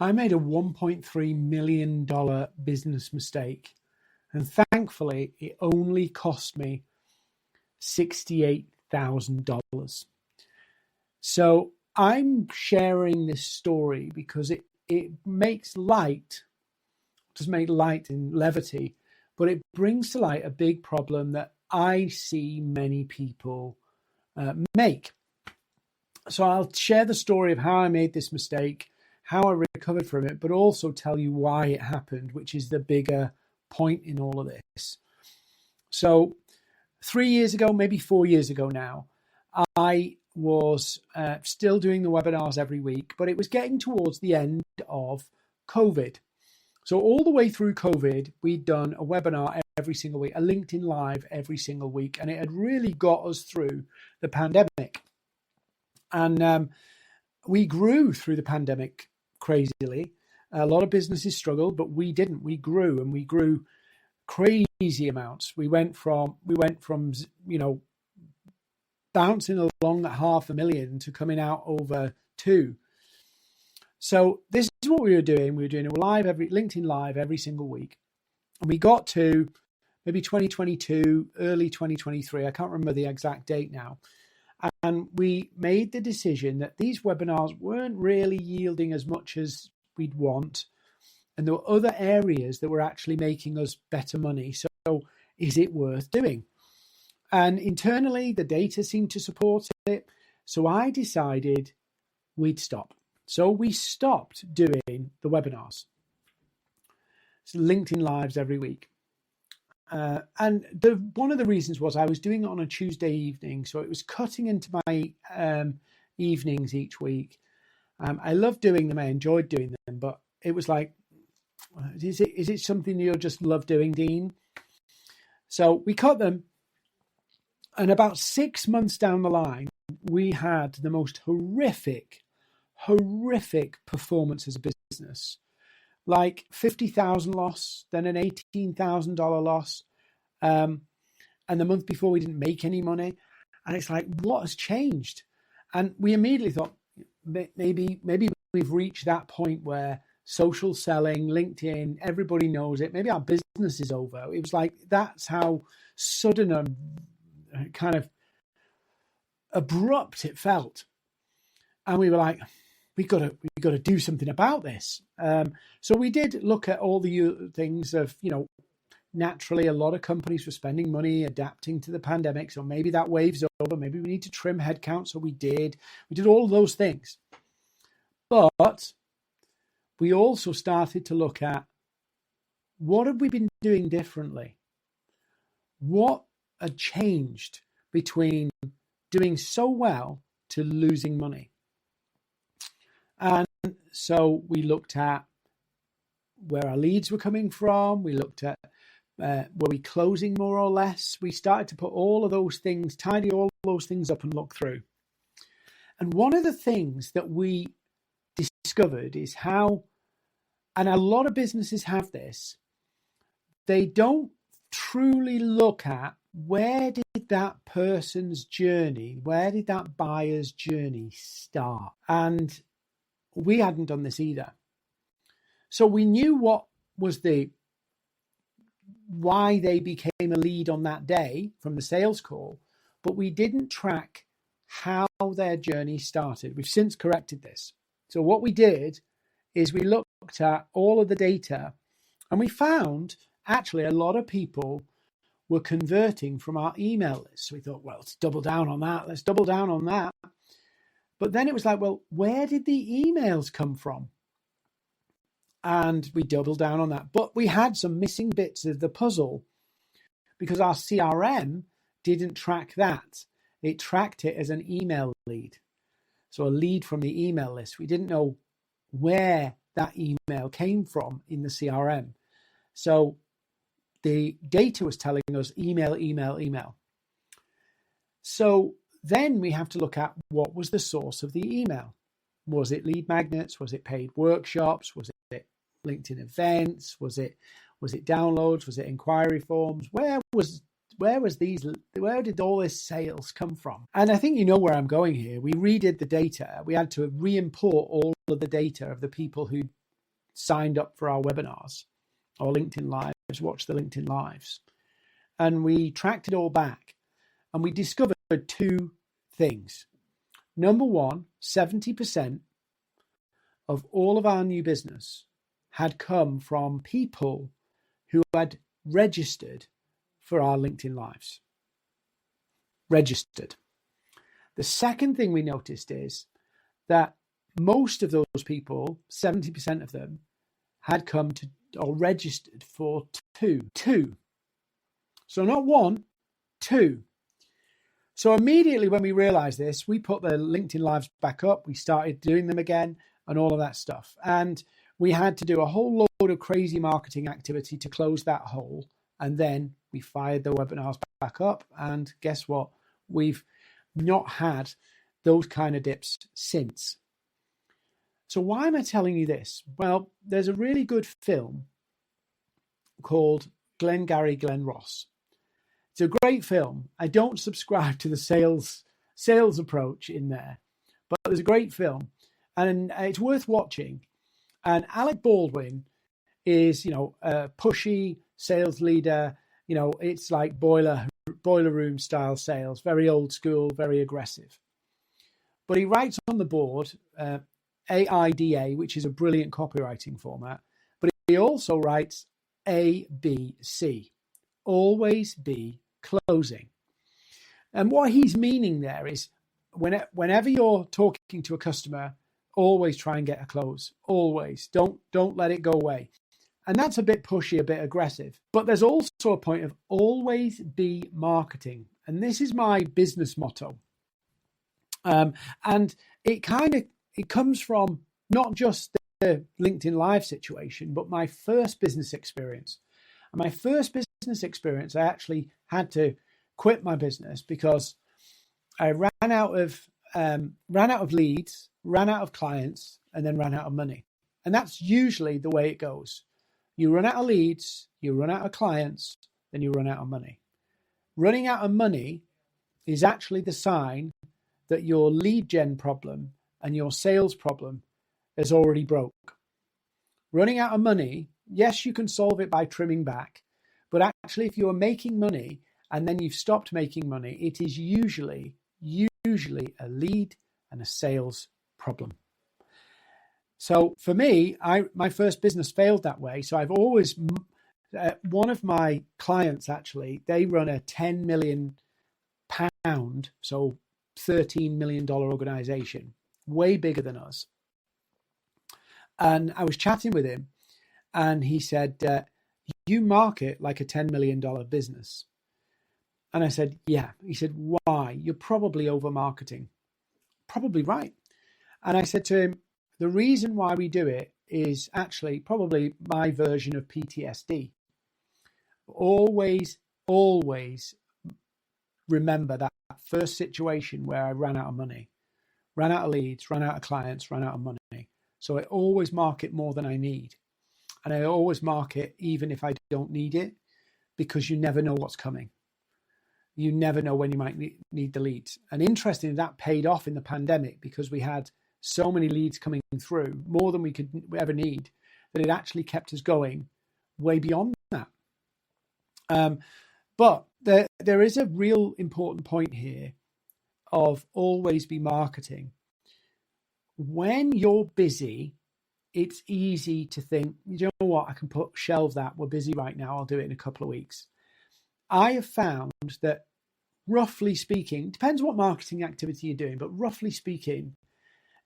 I made a $1.3 million business mistake. And thankfully, it only cost me $68,000. So I'm sharing this story because it makes light, doesn't make light in levity, but it brings to light a big problem that I see many people make. So I'll share the story of how I made this mistake, how I recovered from it, but also tell you why it happened, which is the bigger point in all of this. So 3 years ago, maybe 4 years ago now, I was still doing the webinars every week, but it was getting towards the end of COVID. So all the way through COVID, we'd done a webinar every single week, a LinkedIn Live every single week, and it had really got us through the pandemic. And we grew through the pandemic crazily. A lot of businesses struggled, but we didn't. We grew, and we grew crazy amounts. We went from bouncing along at 500,000 to coming out over 2. So this is what we were doing. We were doing a LinkedIn Live every single week. And we got to maybe 2022, early 2023. I can't remember the exact date now. And we made the decision that these webinars weren't really yielding as much as we'd want. And there were other areas that were actually making us better money. So is it worth doing? And internally, the data seemed to support it. So I decided we'd stop. So we stopped doing the webinars. So LinkedIn Lives every week. And one of the reasons was I was doing it on a Tuesday evening. So it was cutting into my evenings each week. I loved doing them. I enjoyed doing them. But it was like, is it something you just love doing, Dean? So we cut them. And about 6 months down the line, we had the most horrific performance as a business. Like 50,000 loss, then an $18,000 loss. And the month before we didn't make any money. And it's like, what has changed? And we immediately thought, maybe we've reached that point where social selling, LinkedIn, everybody knows it. Maybe our business is over. It was like, that's how sudden and kind of abrupt it felt. And we were like, we got to do something about this. So we did look at all the things of, naturally a lot of companies were spending money adapting to the pandemic. So maybe that wave's over. Maybe we need to trim headcount. So we did all of those things. But we also started to look at what have we been doing differently? What had changed between doing so well to losing money? And so we looked at where our leads were coming from. We looked at were we closing more or less? We started to put all of those things, tidy all those things up and look through. And one of the things that we discovered is how, and a lot of businesses have this, they don't truly look at where did that person's journey, where did that buyer's journey start? And we hadn't done this either. So we knew what was why they became a lead on that day from the sales call, but we didn't track how their journey started. We've since corrected this. So what we did is we looked at all of the data and we found actually a lot of people were converting from our email list. So we thought, well, let's double down on that. Let's double down on that. But then it was like, well, where did the emails come from? And we doubled down on that. But we had some missing bits of the puzzle because our CRM didn't track that. It tracked it as an email lead. So a lead from the email list. We didn't know where that email came from in the CRM. So the data was telling us email, email, email. So then we have to look at what was the source of the email. Was it lead magnets? Was it paid workshops? Was it LinkedIn events? Was it downloads? Was it inquiry forms? Where did all this sales come from? And I think you know where I'm going here. We redid the data. We had to re-import all of the data of the people who signed up for our webinars or LinkedIn Lives, watched the LinkedIn Lives. And we tracked it all back. And we discovered two things. Number one, 70% of all of our new business had come from people who had registered for our LinkedIn Lives. Registered. The second thing we noticed is that most of those people, 70% of them, had come to or registered for two. So not one, two. So immediately when we realized this, we put the LinkedIn Lives back up. We started doing them again and all of that stuff. And we had to do a whole load of crazy marketing activity to close that hole. And then we fired the webinars back up. And guess what? We've not had those kind of dips since. So why am I telling you this? Well, there's a really good film called Glengarry Glen Ross. It's a great film. I don't subscribe to the sales approach in there, but there's a great film and it's worth watching. And Alec Baldwin is, a pushy sales leader. It's like boiler room style sales, very old school, very aggressive. But he writes on the board, AIDA, which is a brilliant copywriting format, but he also writes ABC, always be closing. And what he's meaning there is whenever you're talking to a customer, always try and get a close. Always. Don't let it go away. And that's a bit pushy, a bit aggressive. But there's also a point of always be marketing. And this is my business motto. And it comes from not just the LinkedIn Live situation, but my first business experience. And my first business experience, I actually had to quit my business because I ran out of leads, ran out of clients, and then ran out of money. And that's usually the way it goes. You run out of leads, you run out of clients, then you run out of money. Running out of money is actually the sign that your lead gen problem and your sales problem is already broke. Running out of money, yes, you can solve it by trimming back, but actually if you are making money and then you've stopped making money, it is usually a lead and a sales problem. So for me, my first business failed that way. So I've always, one of my clients actually, they run a £10 million, so $13 million organization, way bigger than us. And I was chatting with him and he said, you market like a $10 million business. And I said, yeah. He said, why? You're probably over marketing. Probably right. And I said to him, the reason why we do it is actually probably my version of PTSD. Always remember that first situation where I ran out of money, ran out of leads, ran out of clients, ran out of money. So I always market more than I need. And I always market even if I don't need it, because you never know what's coming. You never know when you might need the leads. And interestingly, that paid off in the pandemic because we had so many leads coming through, more than we could ever need, that it actually kept us going way beyond that. But there is a real important point here of always be marketing. When you're busy, it's easy to think, you know what, I can shelve that. We're busy right now. I'll do it in a couple of weeks. I have found that roughly speaking, depends what marketing activity you're doing, but roughly speaking,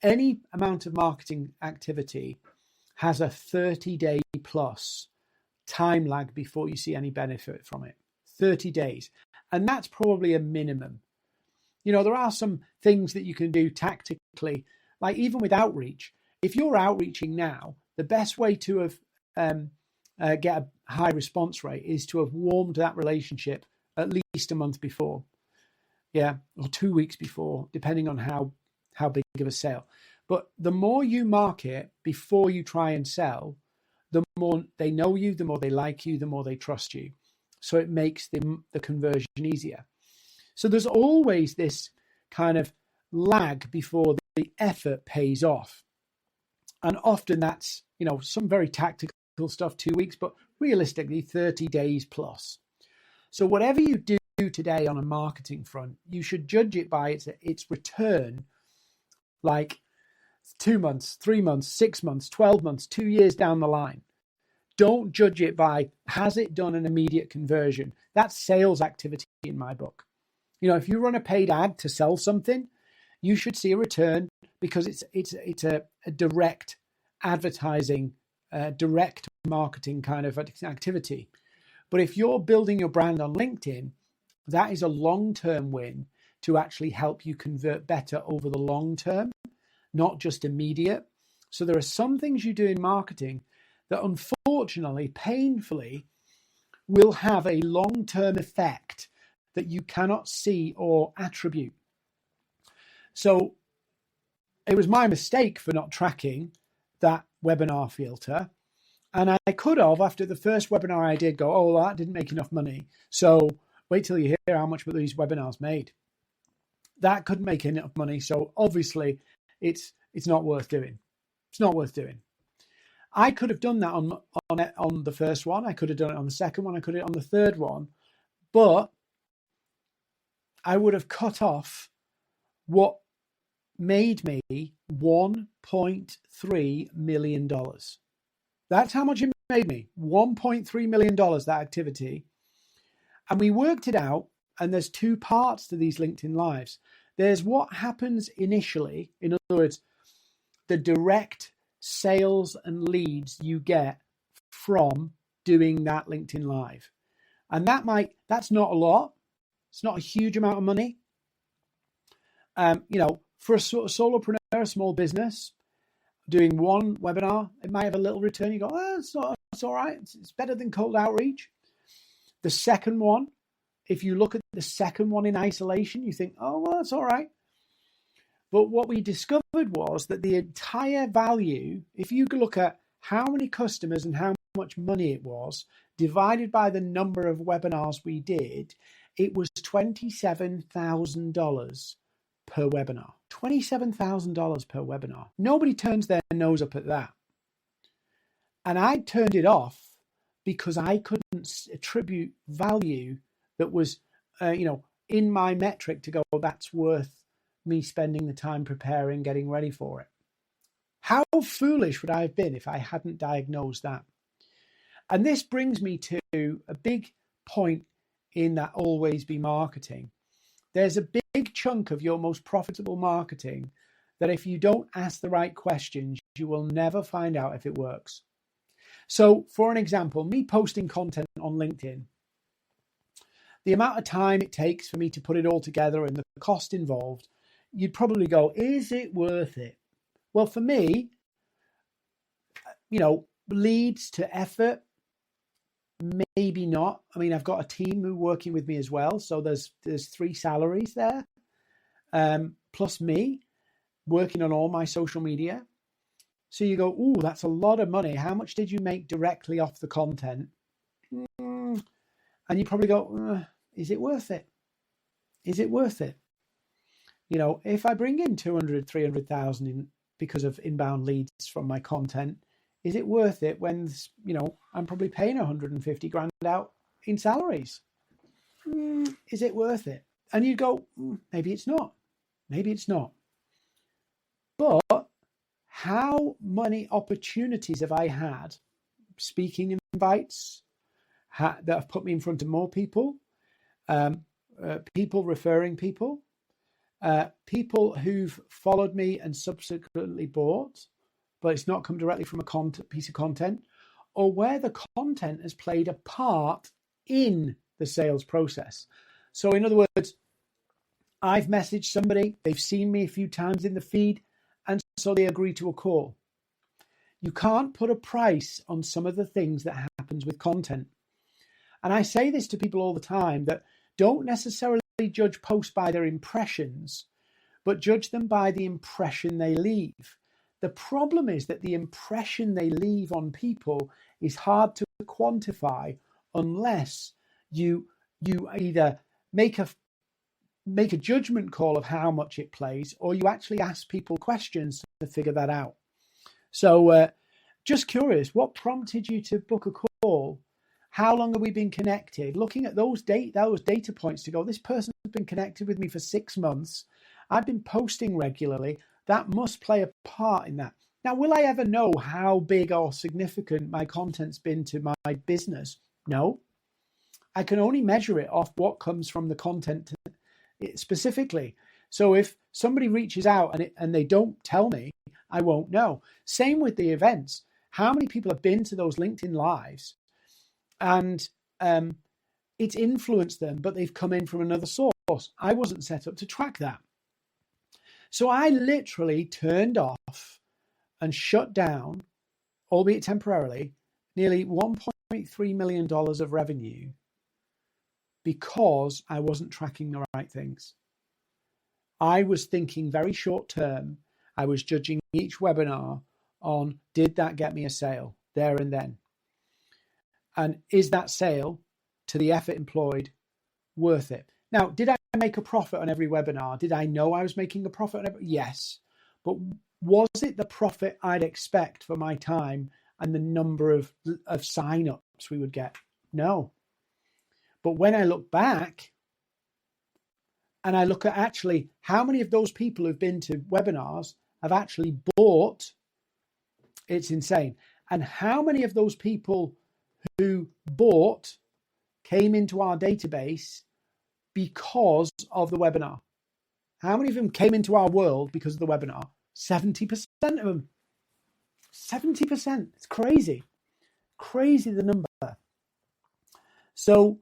any amount of marketing activity has a 30-day plus time lag before you see any benefit from it. 30 days. And that's probably a minimum. There are some things that you can do tactically, like even with outreach. If you're outreaching now, the best way to have get a high response rate is to have warmed that relationship at least a month before. Yeah, or 2 weeks before, depending on how big of a sale. But the more you market before you try and sell, the more they know you, the more they like you, the more they trust you. So it makes the conversion easier. So there's always this kind of lag before the effort pays off. And often that's some very tactical stuff, 2 weeks, but realistically 30 days plus. So whatever you do today on a marketing front, you should judge it by its return, like 2 months, 3 months, 6 months, 12 months, 2 years down the line. Don't judge it by, has it done an immediate conversion? That's sales activity in my book. If you run a paid ad to sell something, you should see a return because it's a direct advertising, direct marketing kind of activity. But if you're building your brand on LinkedIn, that is a long-term win to actually help you convert better over the long term, not just immediate. So there are some things you do in marketing that unfortunately, painfully, will have a long-term effect that you cannot see or attribute. So it was my mistake for not tracking that webinar filter. And I could have, after the first webinar I did, go, oh, that didn't make enough money. So wait till you hear how much these webinars made. That couldn't make enough money. So obviously it's not worth doing. It's not worth doing. I could have done that on the first one. I could have done it on the second one. I could have done it on the third one. But I would have cut off what made me $1.3 million. That's how much it made me, $1.3 million, that activity. And we worked it out, and there's two parts to these LinkedIn Lives. There's what happens initially, in other words, the direct sales and leads you get from doing that LinkedIn Live. And that's not a lot. It's not a huge amount of money. For a solopreneur, a small business, doing one webinar, it might have a little return. You go, it's all right. It's better than cold outreach. The second one, if you look at the second one in isolation, you think, oh, well, that's all right. But what we discovered was that the entire value, if you look at how many customers and how much money it was, divided by the number of webinars we did, it was $27,000 per webinar. $27,000 per webinar. Nobody turns their nose up at that. And I turned it off because I couldn't attribute value that was, in my metric to go, well, that's worth me spending the time preparing, getting ready for it. How foolish would I have been if I hadn't diagnosed that? And this brings me to a big point in that always be marketing. There's a big chunk of your most profitable marketing that if you don't ask the right questions, you will never find out if it works. So for an example, me posting content on LinkedIn, the amount of time it takes for me to put it all together and the cost involved, you'd probably go, is it worth it? Well, for me, leads to effort, maybe not. I mean, I've got a team who are working with me as well. So there's 3 salaries there, plus me working on all my social media. So you go, ooh, that's a lot of money. How much did you make directly off the content? And you probably go, is it worth it? Is it worth it? If I bring in 200, 300,000 in because of inbound leads from my content, is it worth it when, I'm probably paying 150 grand out in salaries? Is it worth it? And you go, maybe it's not. Maybe it's not. But how many opportunities have I had, speaking invites that have put me in front of more people, people referring people, people who've followed me and subsequently bought, but it's not come directly from a piece of content, or where the content has played a part in the sales process. So in other words, I've messaged somebody, they've seen me a few times in the feed, and so they agree to a call. You can't put a price on some of the things that happens with content. And I say this to people all the time, that don't necessarily judge posts by their impressions, but judge them by the impression they leave. The problem is that the impression they leave on people is hard to quantify unless you either make a judgment call of how much it plays, or you actually ask people questions to figure that out. So Just curious, what prompted you to book a call? How long have we been connected? Looking at those data points to go, this person's been connected with me for 6 months. I've been posting regularly. That must play a part in that. Now, will I ever know how big or significant my content's been to my business? No. I can only measure it off what comes from the content specifically. So if somebody reaches out and they don't tell me, I won't know. Same with the events. How many people have been to those LinkedIn Lives and it's influenced them, but they've come in from another source? I wasn't set up to track that. So I literally turned off and shut down, albeit temporarily, nearly $1.3 million of revenue because I wasn't tracking the right things. I was thinking very short term. I was judging each webinar on, did that get me a sale there and then? And is that sale to the effort employed worth it? Now, did I make a profit on every webinar? Did I know I was making a profit on every? Yes. But was it the profit I'd expect for my time and the number of sign-ups we would get? No. But when I look back and I look at actually how many of those people who've been to webinars have actually bought, it's insane. And how many of those people who bought came into our database because of the webinar? How many of them came into our world because of the webinar? 70% of them. 70%. It's crazy. Crazy the number. So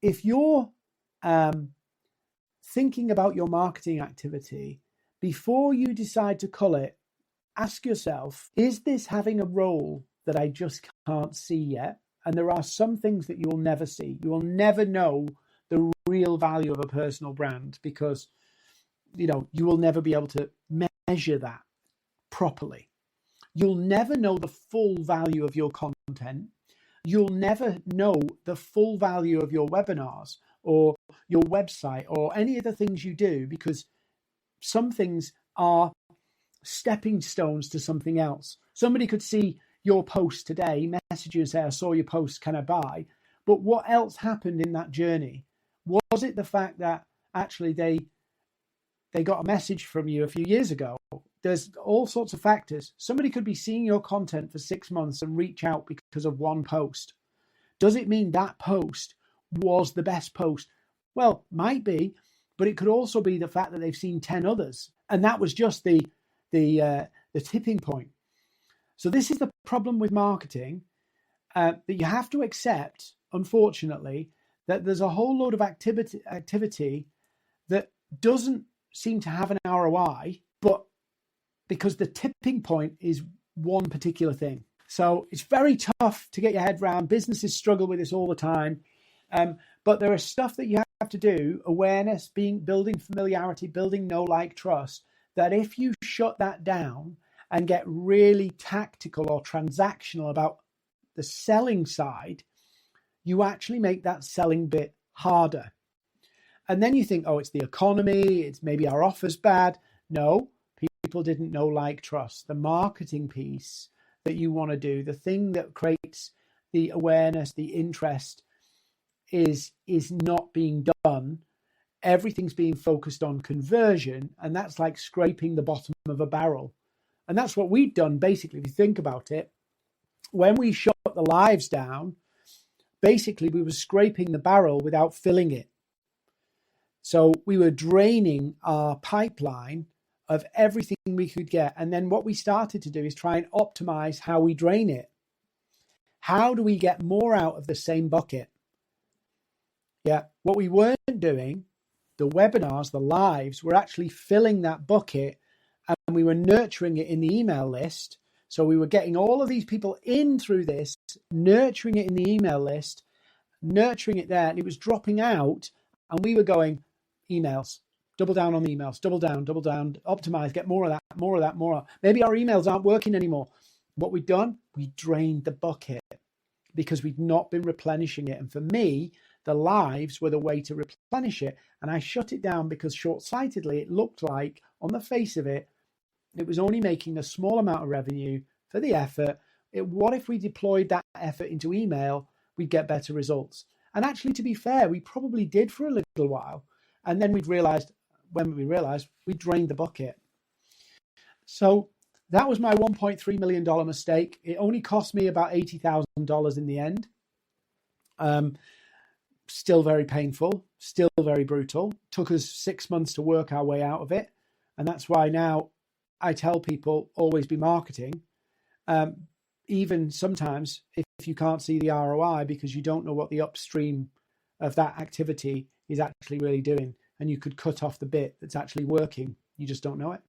if you're thinking about your marketing activity, before you decide to cull it, ask yourself, is this having a role that I just can't see yet? And there are some things that you will never see. You will never know the real value of a personal brand because, you will never be able to measure that properly. You'll never know the full value of your content. You'll never know the full value of your webinars or your website or any of the things you do because some things are stepping stones to something else. Somebody could see your post today, message you and say, I saw your post, can I buy? But what else happened in that journey? Was it the fact that actually they got a message from you a few years ago? There's all sorts of factors. Somebody could be seeing your content for 6 months and reach out because of one post. Does it mean that post was the best post? Well, might be, but it could also be the fact that they've seen 10 others. And that was just the tipping point. So this is the problem with marketing, that you have to accept, unfortunately, that there's a whole load of activity that doesn't seem to have an ROI, but because the tipping point is one particular thing. So it's very tough to get your head around. Businesses struggle with this all the time. But there is stuff that you have to do, awareness, building familiarity, building know, like, trust, that if you shut that down and get really tactical or transactional about the selling side, you actually make that selling bit harder. And then you think, oh, it's the economy, it's maybe our offer's bad. No, people didn't know, like, trust. The marketing piece that you want to do, the thing that creates the awareness, the interest is not being done. Everything's being focused on conversion, and that's like scraping the bottom of a barrel. And that's what we've done, basically, if you think about it. When we shut the lives down, basically we were scraping the barrel without filling it. So we were draining our pipeline of everything we could get. And then what we started to do is try and optimize how we drain it. How do we get more out of the same bucket? Yeah, what we weren't doing, the webinars, the lives, were actually filling that bucket, and we were nurturing it in the email list. So we were getting all of these people in through this, nurturing it in the email list, nurturing it there, and it was dropping out, and we were going, emails, double down on the emails, double down, optimize, get more of that, more of that, more. Maybe our emails aren't working anymore. What we've done, we drained the bucket because we'd not been replenishing it. And for me, the lives were the way to replenish it. And I shut it down because short-sightedly, it looked like on the face of it, it was only making a small amount of revenue for the effort. what if we deployed that effort into email, we'd get better results. And actually, to be fair, we probably did for a little while. And then we realized we drained the bucket. So that was my $1.3 million mistake. It only cost me about $80,000 in the end. Still very painful, still very brutal. Took us 6 months to work our way out of it. And that's why now I tell people always be marketing. Even sometimes if you can't see the ROI because you don't know what the upstream of that activity is actually really doing, and you could cut off the bit that's actually working. You just don't know it.